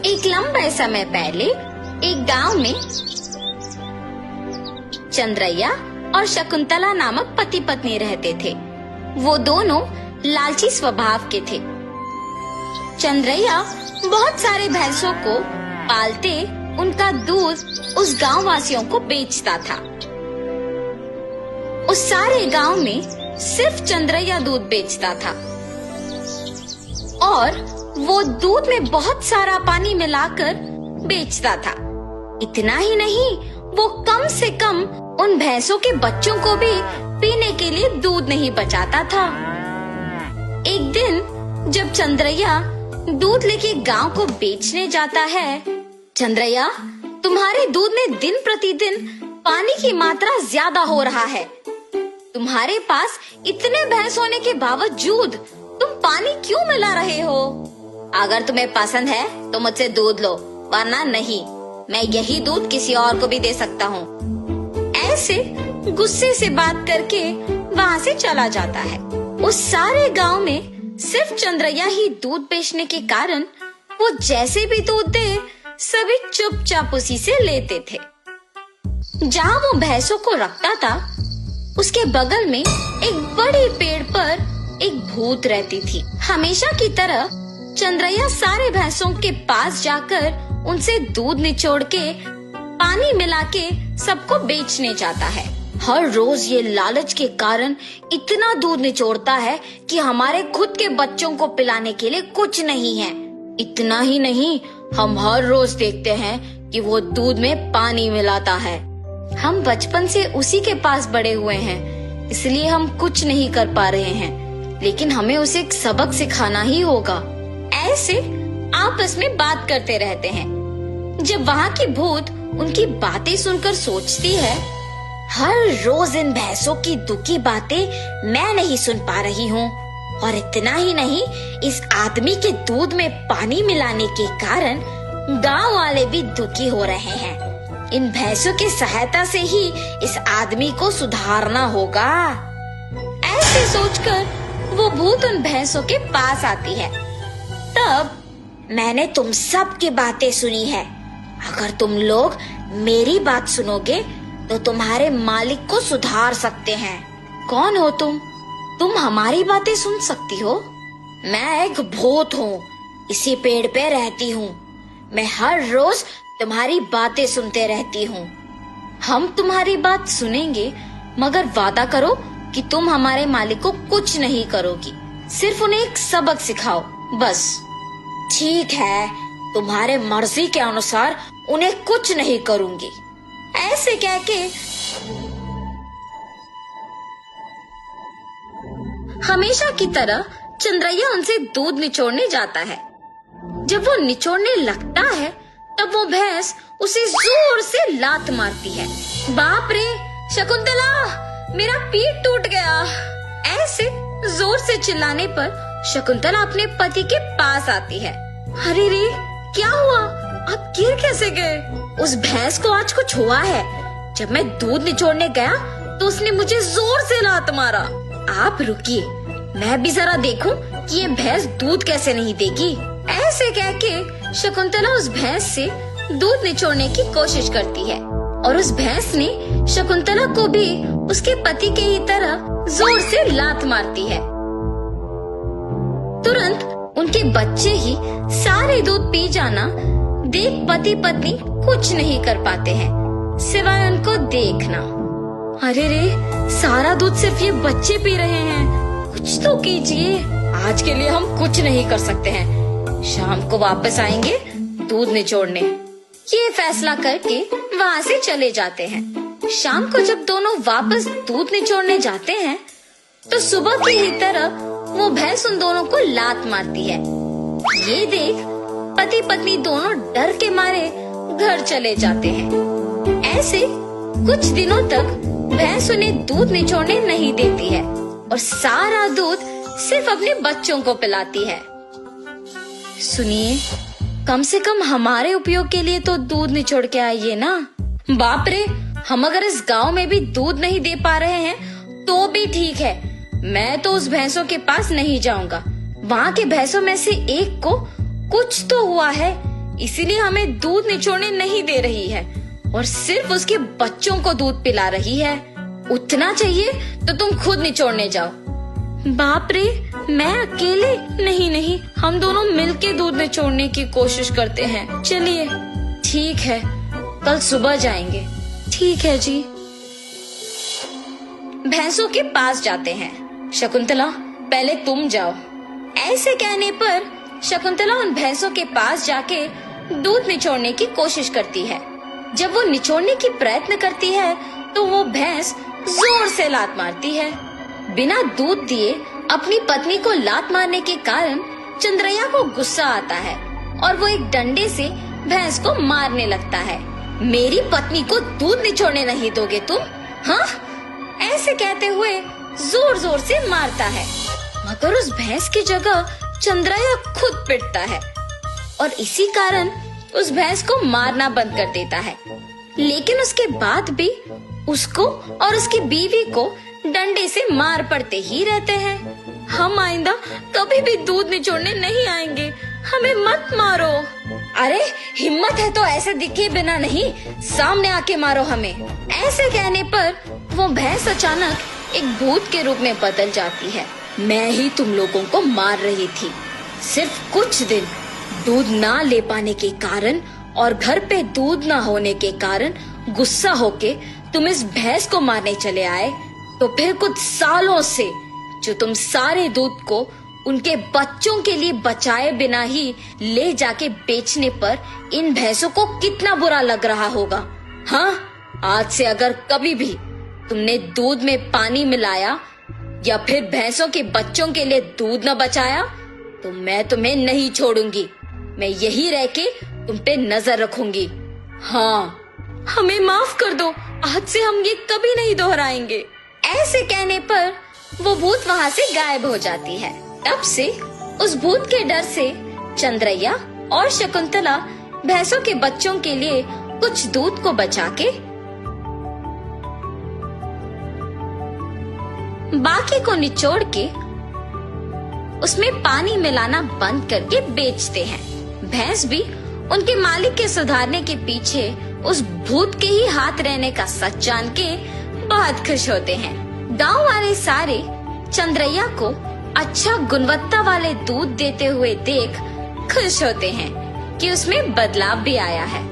एक लंबे समय पहले एक गांव में चंद्रैया और शकुंतला नामक पति पत्नी रहते थे। वो दोनों लालची स्वभाव के थे। चंद्रैया बहुत सारे भैंसों को पालते उनका दूध उस गांव वासियों को बेचता था। उस सारे गांव में सिर्फ चंद्रैया दूध बेचता था और वो दूध में बहुत सारा पानी मिलाकर बेचता था। इतना ही नहीं, वो कम से कम उन भैंसों के बच्चों को भी पीने के लिए दूध नहीं बचाता था। एक दिन जब चंद्रैया दूध लेके गांव को बेचने जाता है, चंद्रैया, तुम्हारे दूध में दिन प्रतिदिन पानी की मात्रा ज्यादा हो रहा है। तुम्हारे पास इतने भैंस होने के बावजूद तुम पानी क्यों मिला रहे हो? अगर तुम्हें पसंद है तो मुझसे दूध लो, वरना नहीं। मैं यही दूध किसी और को भी दे सकता हूँ। ऐसे गुस्से से बात करके वहाँ से चला जाता है। उस सारे गांव में सिर्फ चंद्रैया ही दूध बेचने के कारण वो जैसे भी दूध दे, सभी चुपचाप उसी से लेते थे। जहाँ वो भैंसों को रखता था, उसके बगल में एक बड़े पेड़ पर एक भूत रहती थी। हमेशा की तरह चंद्रैया सारे भैंसों के पास जाकर उनसे दूध निचोड़ के पानी मिला के सबको बेचने जाता है। हर रोज ये लालच के कारण इतना दूध निचोड़ता है कि हमारे खुद के बच्चों को पिलाने के लिए कुछ नहीं है। इतना ही नहीं, हम हर रोज देखते हैं कि वो दूध में पानी मिलाता है। हम बचपन से उसी के पास बड़े हुए हैं, इसलिए हम कुछ नहीं कर पा रहे हैं, लेकिन हमें उसे एक सबक सिखाना ही होगा। ऐसे आपस में बात करते रहते हैं। जब वहाँ की भूत उनकी बातें सुनकर सोचती है, हर रोज इन भैंसों की दुखी बातें मैं नहीं सुन पा रही हूँ, और इतना ही नहीं, इस आदमी के दूध में पानी मिलाने के कारण गांव वाले भी दुखी हो रहे हैं। इन भैंसों की सहायता से ही इस आदमी को सुधारना होगा। ऐसे सोचकर वो भूत उन भैंसों के पास आती है। तब, मैंने तुम सब की बातें सुनी है। अगर तुम लोग मेरी बात सुनोगे तो तुम्हारे मालिक को सुधार सकते हैं। कौन हो तुम? तुम हमारी बातें सुन सकती हो? मैं एक भूत हूँ, इसी पेड़ पे रहती हूँ। मैं हर रोज तुम्हारी बातें सुनते रहती हूँ। हम तुम्हारी बात सुनेंगे, मगर वादा करो कि तुम हमारे मालिक को कुछ नहीं करोगी। सिर्फ उन्हें एक सबक सिखाओ, बस। ठीक है, तुम्हारे मर्जी के अनुसार उन्हें कुछ नहीं करूंगी। ऐसे कह के हमेशा की तरह चंद्रैया उनसे दूध निचोड़ने जाता है। जब वो निचोड़ने लगता है, तब वो भैंस उसे जोर से लात मारती है। बाप रे शकुंतला, मेरा पीठ टूट गया। ऐसे जोर से चिल्लाने पर शकुंतला अपने पति के पास आती है। अरे रे, क्या हुआ? आप गिर कैसे गए? उस भैंस को आज कुछ हुआ है। जब मैं दूध निचोड़ने गया तो उसने मुझे जोर से लात मारा। आप रुकिए, मैं भी जरा देखूं कि ये भैंस दूध कैसे नहीं देगी। ऐसे कह के शकुंतला उस भैंस से दूध निचोड़ने की कोशिश करती है, और उस भैंस ने शकुंतला को भी उसके पति के ही तरह जोर से लात मारती है। तुरंत उनके बच्चे ही सारे दूध पी जाना देख पति पत्नी कुछ नहीं कर पाते हैं, सिवाय उनको देखना। अरे रे, सारा दूध सिर्फ ये बच्चे पी रहे हैं, कुछ तो कीजिए। आज के लिए हम कुछ नहीं कर सकते हैं, शाम को वापस आएंगे दूध निचोड़ने। ये फैसला करके वहाँ से चले जाते हैं। शाम को जब दोनों वापस दूध निचोड़ने जाते हैं, तो सुबह की ही तरह वो भैंस उन दोनों को लात मारती है। ये देख पति पत्नी दोनों डर के मारे घर चले जाते हैं। ऐसे कुछ दिनों तक भैंस उन्हें दूध निचोड़ने नहीं देती है और सारा दूध सिर्फ अपने बच्चों को पिलाती है। सुनिए, कम से कम हमारे उपयोग के लिए तो दूध निचोड़ के आइए ना। बाप रे, हम अगर इस गांव में भी दूध नहीं दे पा रहे हैं तो भी ठीक है, मैं तो उस भैंसों के पास नहीं जाऊंगा। वहाँ के भैंसों में से एक को कुछ तो हुआ है, इसीलिए हमें दूध निचोड़ने नहीं दे रही है और सिर्फ उसके बच्चों को दूध पिला रही है। उतना चाहिए तो तुम खुद निचोड़ने जाओ। बाप रे, मैं अकेले? नहीं नहीं, हम दोनों मिलके दूध निचोड़ने की कोशिश करते हैं। चलिए ठीक है, कल सुबह जाएंगे। ठीक है जी। भैंसों के पास जाते हैं। शकुंतला, पहले तुम जाओ। ऐसे कहने पर शकुंतला उन भैंसों के पास जाके दूध निचोड़ने की कोशिश करती है। जब वो निचोड़ने की प्रयत्न करती है तो वो भैंस जोर से लात मारती है। बिना दूध दिए अपनी पत्नी को लात मारने के कारण चंद्रैया को गुस्सा आता है और वो एक डंडे से भैंस को मारने लगता है। मेरी पत्नी को दूध निचोड़ने नहीं दोगे तुम? हाँ? ऐसे कहते हुए जोर जोर से मारता है, मगर उस भैंस की जगह चंद्रैया खुद पिटता है और इसी कारण उस भैंस को मारना बंद कर देता है। लेकिन उसके बाद भी उसको और उसकी बीवी को डंडे से मार पड़ते ही रहते हैं। हम आइंदा कभी भी दूध निचोड़ने नहीं आएंगे, हमें मत मारो। अरे हिम्मत है तो ऐसे दिखे बिना नहीं, सामने आके मारो हमें। ऐसे कहने पर वो भैंस अचानक एक भूत के रूप में बदल जाती है। मैं ही तुम लोगों को मार रही थी। सिर्फ कुछ दिन दूध ना ले पाने के कारण और घर पे दूध ना होने के कारण गुस्सा होके तुम इस भैंस को मारने चले आए, तो फिर कुछ सालों से जो तुम सारे दूध को उनके बच्चों के लिए बचाए बिना ही ले जाके बेचने पर इन भैंसों को कितना बुरा लग रहा होगा। हाँ, आज से अगर कभी भी तुमने दूध में पानी मिलाया या फिर भैंसों के बच्चों के लिए दूध न बचाया तो मैं तुम्हें नहीं छोड़ूंगी। मैं यही रह के तुम पे नजर रखूंगी। हाँ, हमें माफ कर दो, आज से हम ये कभी नहीं दोहराएंगे। ऐसे कहने पर वो भूत वहाँ से गायब हो जाती है। तब से उस भूत के डर से चंद्रैया और शकुंतला भैंसों के बच्चों के लिए कुछ दूध को बचा के बाकी को निचोड़ के उसमें पानी मिलाना बंद करके बेचते हैं। भैंस भी उनके मालिक के सुधारने के पीछे उस भूत के ही हाथ रहने का सच जान के बहुत खुश होते हैं। गांव वाले सारे चंद्रैया को अच्छा गुणवत्ता वाले दूध देते हुए देख खुश होते हैं कि उसमें बदलाव भी आया है।